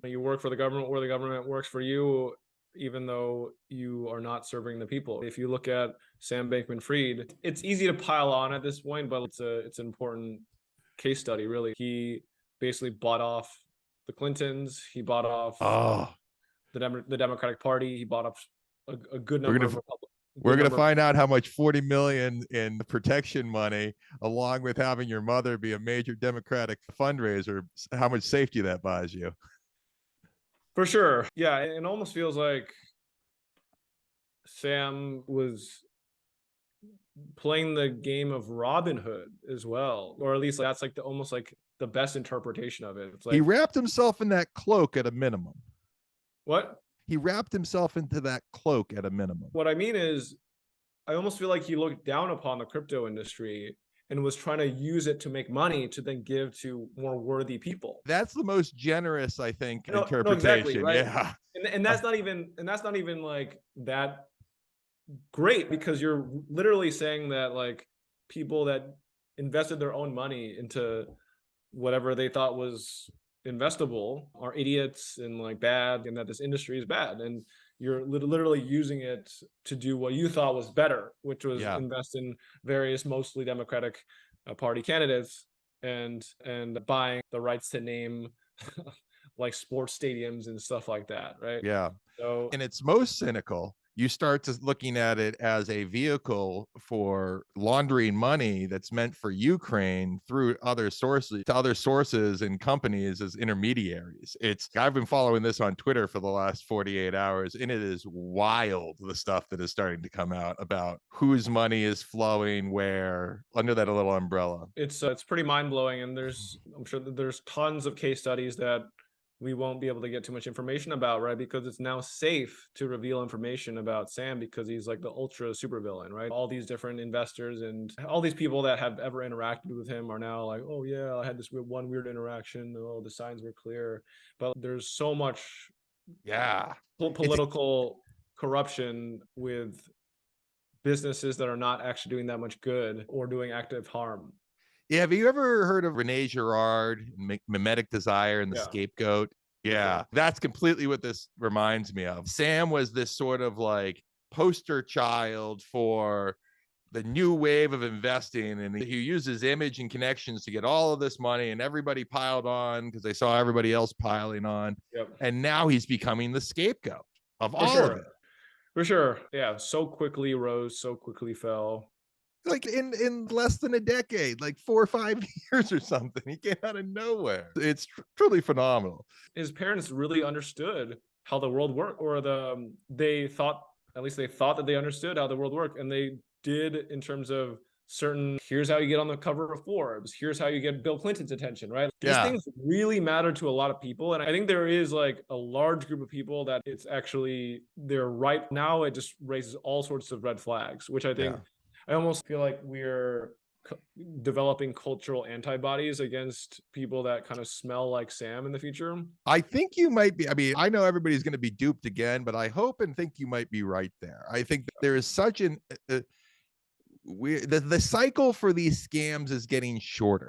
You work for the government or the government works for you, even though you are not serving the people. If you look at Sam Bankman-Fried, it's easy to pile on at this point, but it's an important case study, really. He basically bought off the Clintons. He bought off the Democratic Party. He bought off a good number of Republicans. We're going to find out how much 40 million in protection money, along with having your mother be a major Democratic fundraiser, how much safety that buys you. For sure. Yeah, it almost feels like Sam was playing the game of Robin Hood as well, or at least that's like almost like the best interpretation of it. It's like he wrapped himself in that cloak at a minimum. What? He wrapped himself into that cloak at a minimum. What I mean is, I almost feel like he looked down upon the crypto industry and was trying to use it to make money to then give to more worthy people. That's the most generous, I think, interpretation. No, exactly, right? Yeah. And that's not even like that great, because you're literally saying that like people that invested their own money into whatever they thought was investable are idiots and like bad, and that this industry is bad, and you're literally using it to do what you thought was better, which was invest in various mostly Democratic Party candidates and buying the rights to name like sports stadiums and stuff like that, right? Yeah. So, and it's most cynical, you start to looking at it as a vehicle for laundering money that's meant for Ukraine through other sources and companies as intermediaries. I've been following this on Twitter for the last 48 hours, and it is wild, the stuff that is starting to come out about whose money is flowing where under that little umbrella. It's pretty mind-blowing, and I'm sure that there's tons of case studies that we won't be able to get too much information about, right? Because it's now safe to reveal information about Sam because he's like the ultra supervillain, right? All these different investors and all these people that have ever interacted with him are now like, oh yeah, I had this one weird interaction. Oh, the signs were clear. But there's so much political corruption with businesses that are not actually doing that much good or doing active harm. Yeah, have you ever heard of Rene Girard, Mimetic Desire, and the Scapegoat? Yeah, that's completely what this reminds me of. Sam was this sort of like poster child for the new wave of investing, and he used his image and connections to get all of this money, and everybody piled on because they saw everybody else piling on. And now he's becoming the scapegoat of all of it. For sure. Yeah, so quickly rose, so quickly fell. Like in less than a decade, like 4 or 5 years or something. He came out of nowhere. It's truly phenomenal. His parents really understood how the world worked, or they thought that they understood how the world worked, and they did in terms of here's how you get on the cover of Forbes, here's how you get Bill Clinton's attention, right? These things really matter to a lot of people, and I think there is like a large group of people that they're right now. It just raises all sorts of red flags, which I think I almost feel like we're developing cultural antibodies against people that kind of smell like Sam in the future. I think you might be. I mean, I know everybody's going to be duped again, but I hope and think you might be right there. I think there is such the cycle for these scams is getting shorter.